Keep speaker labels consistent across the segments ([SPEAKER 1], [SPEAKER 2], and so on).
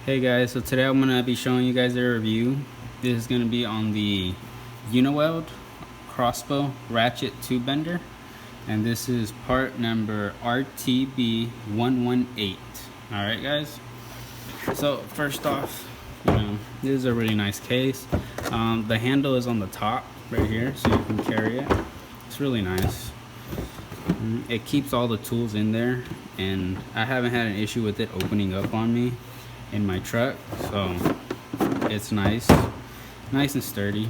[SPEAKER 1] Hey guys, so today I'm going to be showing you guys a review. This is going to be on the Uniweld crossbow ratchet tube bender, and this is part number RTB118. Alright guys, so first off, this is a really nice case. The handle is on the top right here, so you can carry it. It's really nice. It keeps all the tools in there, and I haven't had an issue with it opening up on me in my truck, so it's nice and sturdy.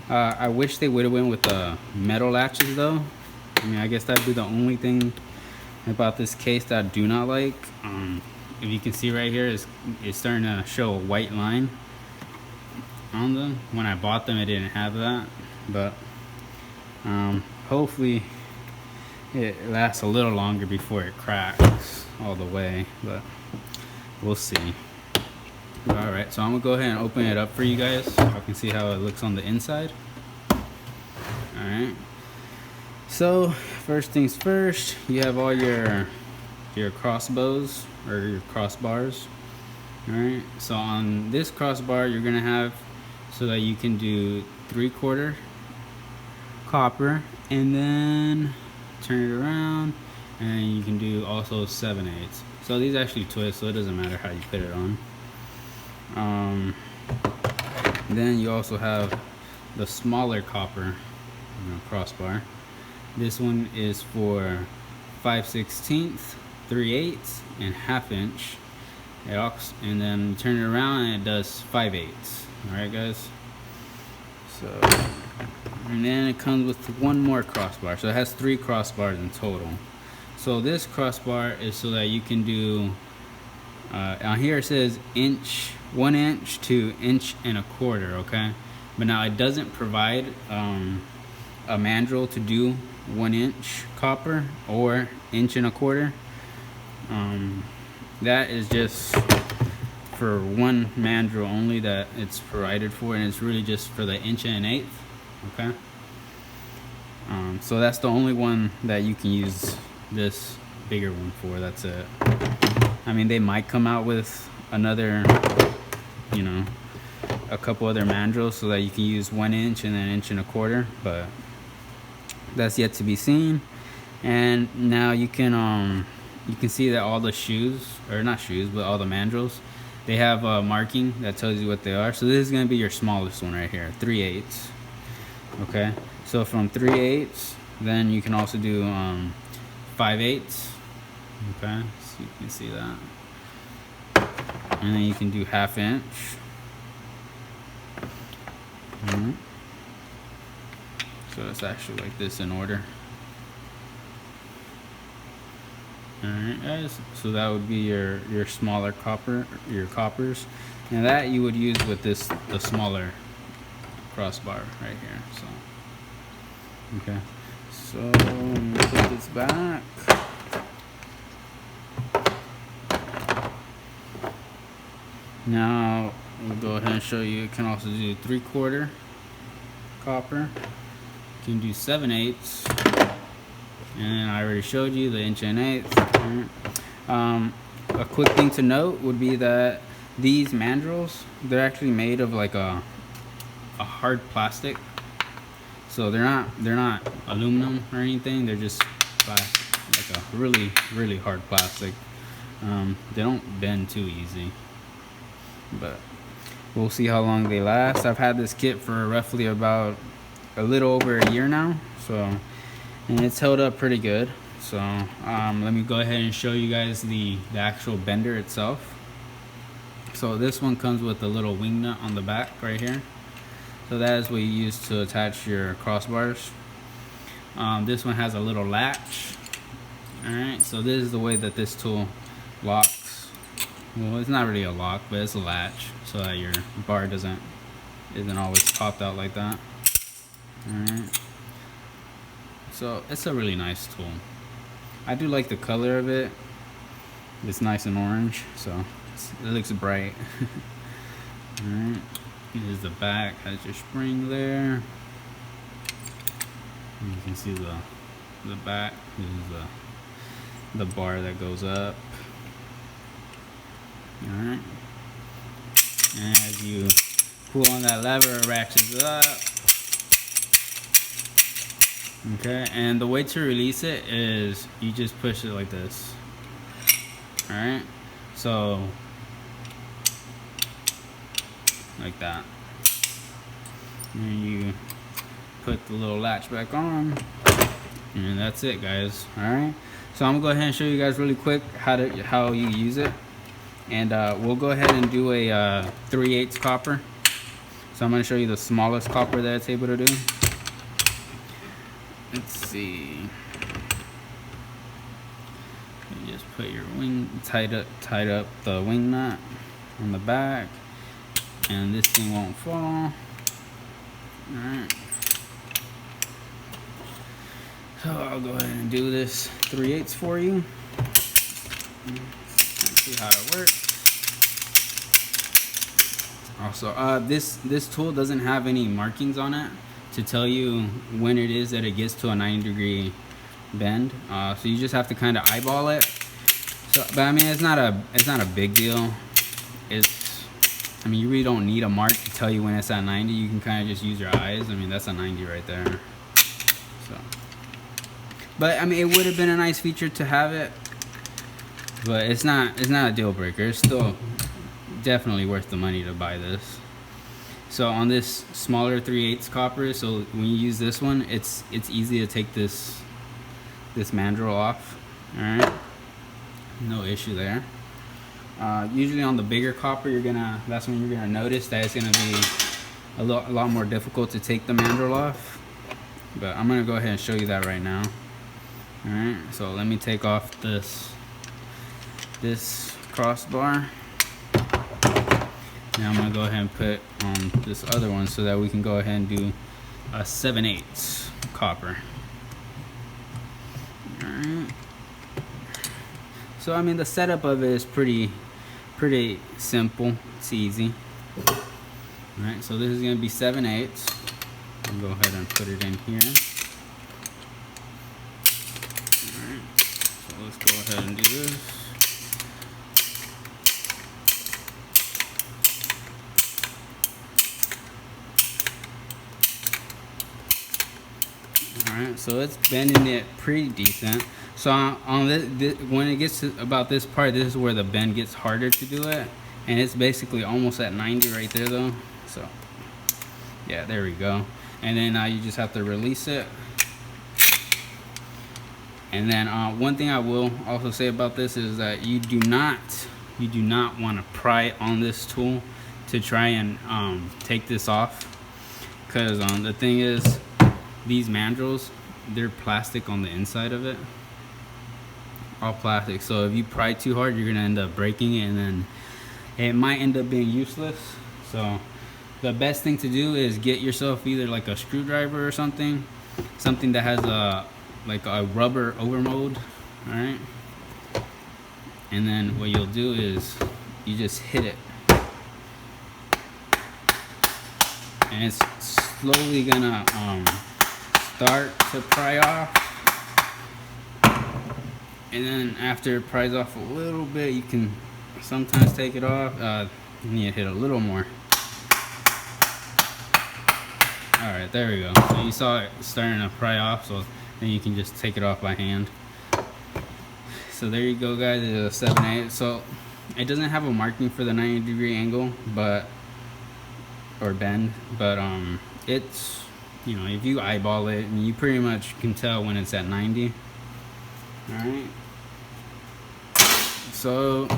[SPEAKER 1] I wish they would have went with the metal latches though. I mean, I guess that'd be the only thing about this case that I do not like. If you can see right here, it's starting to show a white line on them. When I bought them, it didn't have that, but hopefully it lasts a little longer before it cracks all the way, but we'll see. Alright, so I'm gonna go ahead and open it up for you guys so I can see how it looks on the inside. Alright, so first things first, you have all your crossbows or your crossbars. Alright, so on this crossbar you're gonna have so that you can do 3/4 copper and then turn it around, and you can do also 7/8. So these actually twist, so it doesn't matter how you put it on. Then you also have the smaller copper crossbar. This one is for 5/16, 3/8, and 1/2 inch. And then you turn it around and it does 5/8. Alright guys. So, and then it comes with one more crossbar. So it has 3 crossbars in total. So this crossbar is so that you can do, on here it says 1 inch to 1.25 inches, okay? But now it doesn't provide a mandrel to do 1 inch copper or 1.25 inches. That is just for one mandrel only that it's provided for, and it's really just for the 1 1/8 inch, okay? So that's the only one that you can use this bigger one for. That's it. I mean, they might come out with another, a couple other mandrels so that you can use 1 inch and then 1.25 inches, but that's yet to be seen. And now you can see that all the shoes, or not shoes, but all the mandrels, they have a marking that tells you what they are. So this is going to be your smallest one right here, 3/8. Okay, so from 3/8, then you can also do 5/8. Okay, so you can see that, and then you can do 1/2 inch. So it's actually like this in order. Alright guys, so that would be your smaller coppers, and that you would use with the smaller crossbar right here. So okay, so let me put this back. Now we'll go ahead and show you. It can also do 3/4 copper. You can do 7/8, and I already showed you the 1 1/8. A quick thing to note would be that these mandrels, they're actually made of like a hard plastic. So they're not aluminum or anything. They're just plastic, like a really hard plastic. They don't bend too easy, but we'll see how long they last. I've had this kit for roughly about a little over a year now, so, and it's held up pretty good. So let me go ahead and show you guys the actual bender itself. So this one comes with a little wing nut on the back right here. So that is what you use to attach your crossbars. This one has a little latch. Alright, so this is the way that this tool locks. Well, it's not really a lock, but it's a latch, so that your bar isn't always popped out like that. Alright, so it's a really nice tool. I do like the color of it. It's nice and orange, so it looks bright. Alright, here's the back, has your spring there. You can see the back. This is the bar that goes up. Alright, And as you pull on that lever, it ratchets it up. Okay, and the way to release it is you just push it like this. Alright, so like that. And you put the little latch back on, and that's it, guys. Alright, so I'm gonna go ahead and show you guys really quick how you use it, and we'll go ahead and do a 3/8 copper. So I'm gonna show you the smallest copper that it's able to do. Let's see. You just put your wing, tied up the wing nut on the back, and this thing won't fall. Alright. So I'll go ahead and do this 3/8 for you. Let's see how it works. Also, this tool doesn't have any markings on it to tell you when it is that it gets to a 90-degree bend. So you just have to kind of eyeball it. So, but I mean, it's not a big deal. I mean, you really don't need a mark to tell you when it's at 90. You can kind of just use your eyes. I mean, that's a 90 right there. So, but I mean, it would have been a nice feature to have it, but it's not a deal breaker. It's still definitely worth the money to buy this. So on this smaller 3/8 copper, so when you use this one, it's easy to take this mandrel off. All right, no issue there. Usually on the bigger copper, that's when you're gonna notice that it's gonna be a lot more difficult to take the mandrel off. But I'm gonna go ahead and show you that right now. All right, so let me take off this crossbar. Now I'm gonna go ahead and put on this other one so that we can go ahead and do a 7/8 copper. All right. So I mean, the setup of it is pretty simple. It's easy. All right. So this is gonna be 7/8. I'll go ahead and put it in here. All right. So let's go ahead and do this. Alright, so it's bending it pretty decent. So on this, when it gets to about this part, this is where the bend gets harder to do it, and it's basically almost at 90 right there though. So yeah, there we go. And then you just have to release it. And then one thing I will also say about this is that you do not want to pry on this tool to try and take this off, because the thing is, these mandrels, they're plastic on the inside of it, all plastic. So if you pry too hard, you're gonna end up breaking it, and then it might end up being useless. So the best thing to do is get yourself either like a screwdriver or something that has like a rubber overmold. All right, and then what you'll do is you just hit it, and it's slowly gonna start to pry off, and then after it pries off a little bit, you can sometimes take it off. You need to hit a little more. All right, there we go. So you saw it starting to pry off, so then you can just take it off by hand. So there you go, guys. It's a 7/8. So it doesn't have a marking for the 90-degree angle, or bend, but it's, you know, if you eyeball it, and you pretty much can tell when it's at 90. All right. So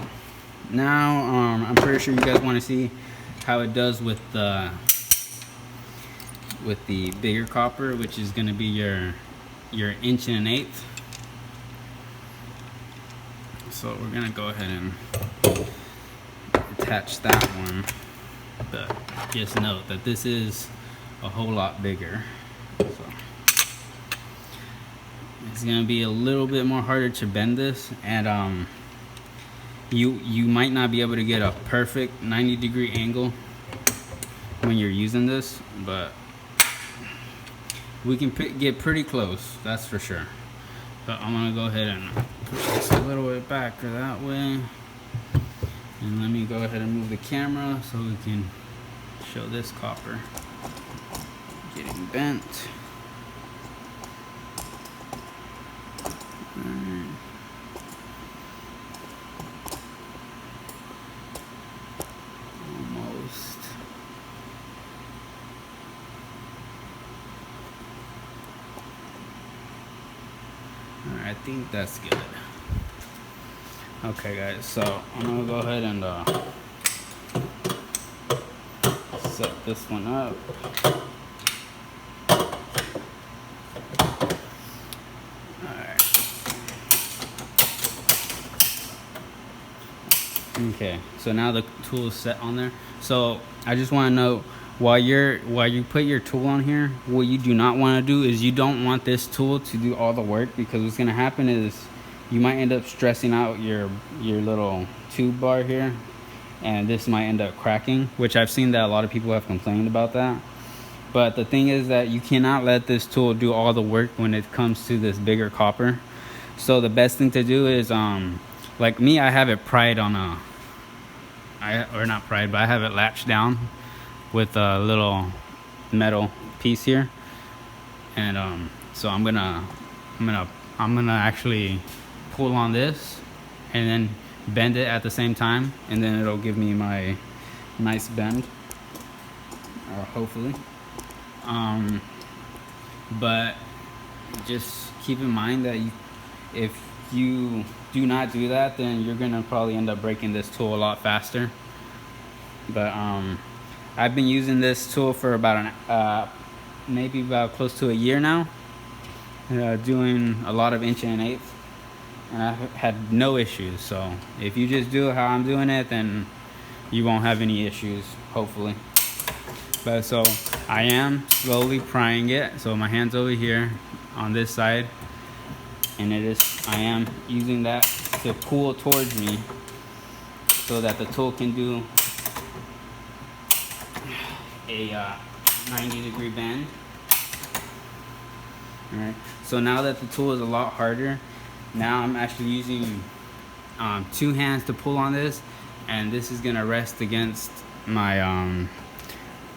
[SPEAKER 1] now I'm pretty sure you guys want to see how it does with the bigger copper, which is going to be your 1 1/8. So we're going to go ahead and attach that one, but just note that this is a whole lot bigger, so it's gonna be a little bit more harder to bend this, and you might not be able to get a perfect 90-degree angle when you're using this, but we can get pretty close, that's for sure. But I'm gonna go ahead and push this a little bit back or that way, And let me go ahead and move the camera so we can show this copper getting bent. Alright. Almost. Alright, I think that's good. Okay guys, so I'm gonna go ahead and set this one up. Alright. Okay, so now the tool is set on there. So I just want to know, while you put your tool on here, what you do not want to do is you don't want this tool to do all the work, because what's gonna happen is you might end up stressing out your little tube bar here, and this might end up cracking, which I've seen that a lot of people have complained about that. But the thing is that you cannot let this tool do all the work when it comes to this bigger copper. So the best thing to do is, like me, I have it pried on or not pried, but I have it latched down with a little metal piece here. And so I'm gonna actually pull on this and then bend it at the same time, and then it'll give me my nice bend, or hopefully. But just keep in mind that if you do not do that, then you're gonna probably end up breaking this tool a lot faster. But I've been using this tool for about maybe about close to a year now, doing a lot of 1/8", and I've had no issues. So if you just do it how I'm doing it, then you won't have any issues, hopefully. But so I am slowly prying it. So my hand's over here on this side, and I am using that to pull towards me so that the tool can do a 90-degree bend. Alright, so now that the tool is a lot harder, now I'm actually using 2 hands to pull on this, and this is gonna rest against my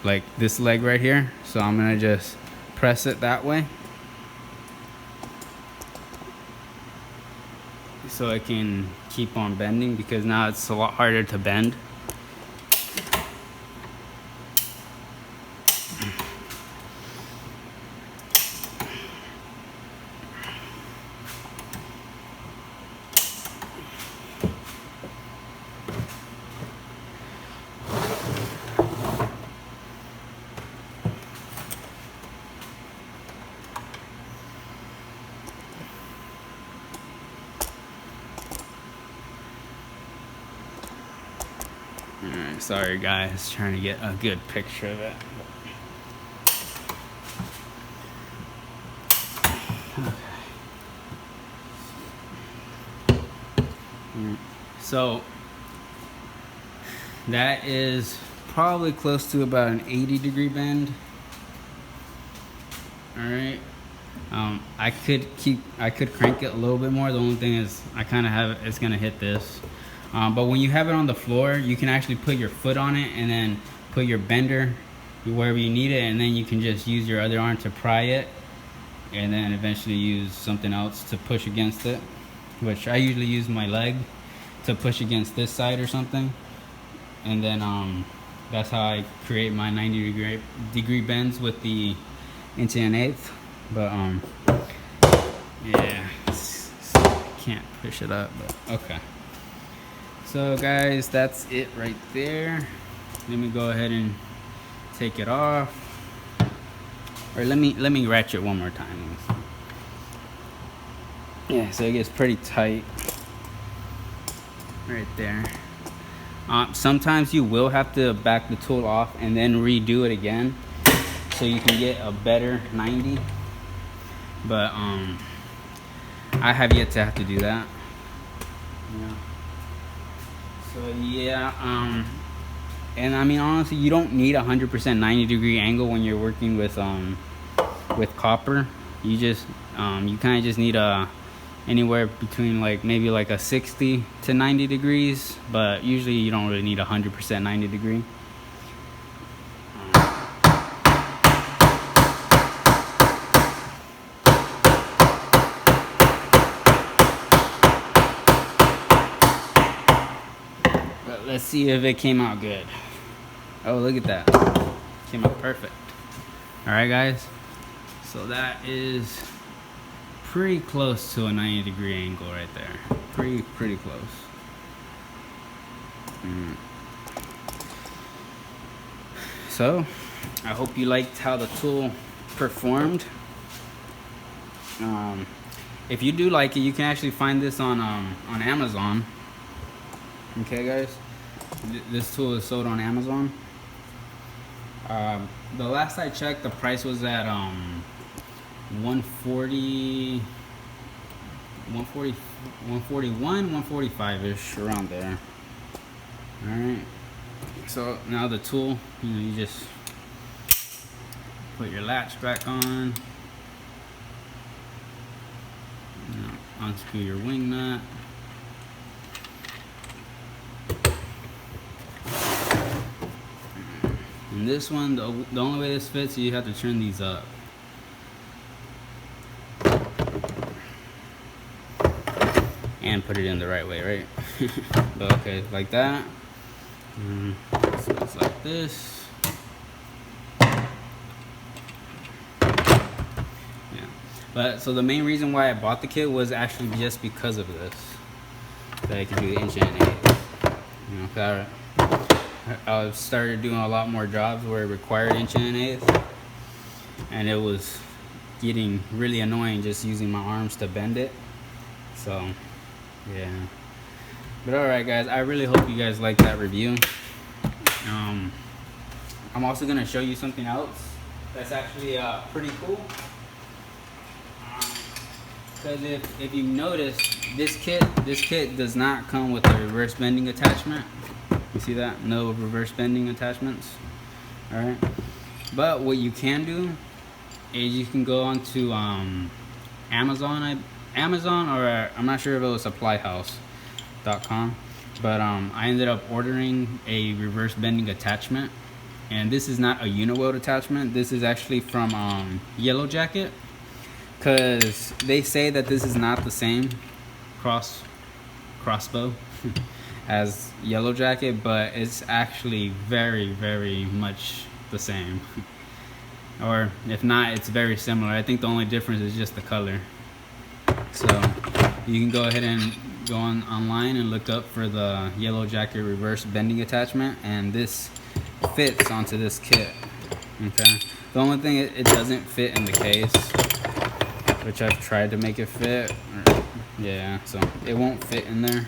[SPEAKER 1] like this leg right here. So I'm gonna just press it that way so it can keep on bending, because now it's a lot harder to bend. Alright, sorry guys, trying to get a good picture of it. Okay. So that is probably close to about an 80-degree bend. Alright. I could crank it a little bit more. The only thing is I kind of have it's gonna hit this. But when you have it on the floor, you can actually put your foot on it and then put your bender wherever you need it, and then you can just use your other arm to pry it, and then eventually use something else to push against it, which I usually use my leg to push against this side or something. And then that's how I create my 90-degree bends with the 1/8". But yeah, can't push it up, but okay. So guys, that's it right there. Let me go ahead and take it off, or let me ratchet one more time. Yeah, so it gets pretty tight right there. Sometimes you will have to back the tool off and then redo it again so you can get a better 90. But I have yet to have to do that. Yeah. So yeah, and I mean honestly, you don't need 100% 90-degree angle when you're working with copper. You just you kind of just need a anywhere between like maybe like a 60 to 90 degrees, but usually you don't really need 100% 90 degree. But let's see if it came out good. Oh, look at that. Came out perfect. Alright guys, so that is pretty close to a 90-degree angle right there. Pretty close. So, I hope you liked how the tool performed. If you do like it, you can actually find this on Amazon. Okay guys, this tool is sold on Amazon. The last I checked, the price was at 141, 145 ish, around there. All right. So now the tool, you just put your latch back on. Unscrew your wing nut. And this one, the only way this fits, you have to turn these up. And put it in the right way, right? But okay, like that. So it's like this. Yeah. But so the main reason why I bought the kit was actually just because of this. That I can do the 1 1/8. I started doing a lot more jobs where it required 1 1/8, and it was getting really annoying just using my arms to bend it. So yeah, but alright guys, I really hope you guys like that review. I'm also gonna show you something else that's actually pretty cool, because if you notice, this kit does not come with a reverse bending attachment. You see that? No reverse bending attachments. Alright, but what you can do is you can go onto Amazon, or I'm not sure if it was supplyhouse.com, but I ended up ordering a reverse bending attachment, and this is not a Uniweld attachment. This is actually from Yellow Jacket, because they say that this is not the same crossbow as Yellow Jacket, but it's actually very much the same. Or if not, it's very similar. I think the only difference is just the color. So you can go ahead and go online and look up for the Yellow Jacket reverse bending attachment, and this fits onto this kit. Okay, the only thing, it doesn't fit in the case, which I've tried to make it fit. Yeah, so it won't fit in there.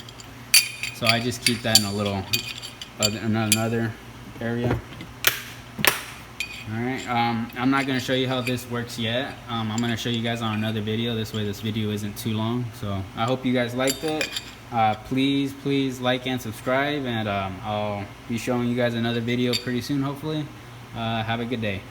[SPEAKER 1] So I just keep that in a little another area. Alright, I'm not going to show you how this works yet. I'm going to show you guys on another video. This way this video isn't too long. So I hope you guys liked it. Please like and subscribe, and I'll be showing you guys another video pretty soon, hopefully. Have a good day.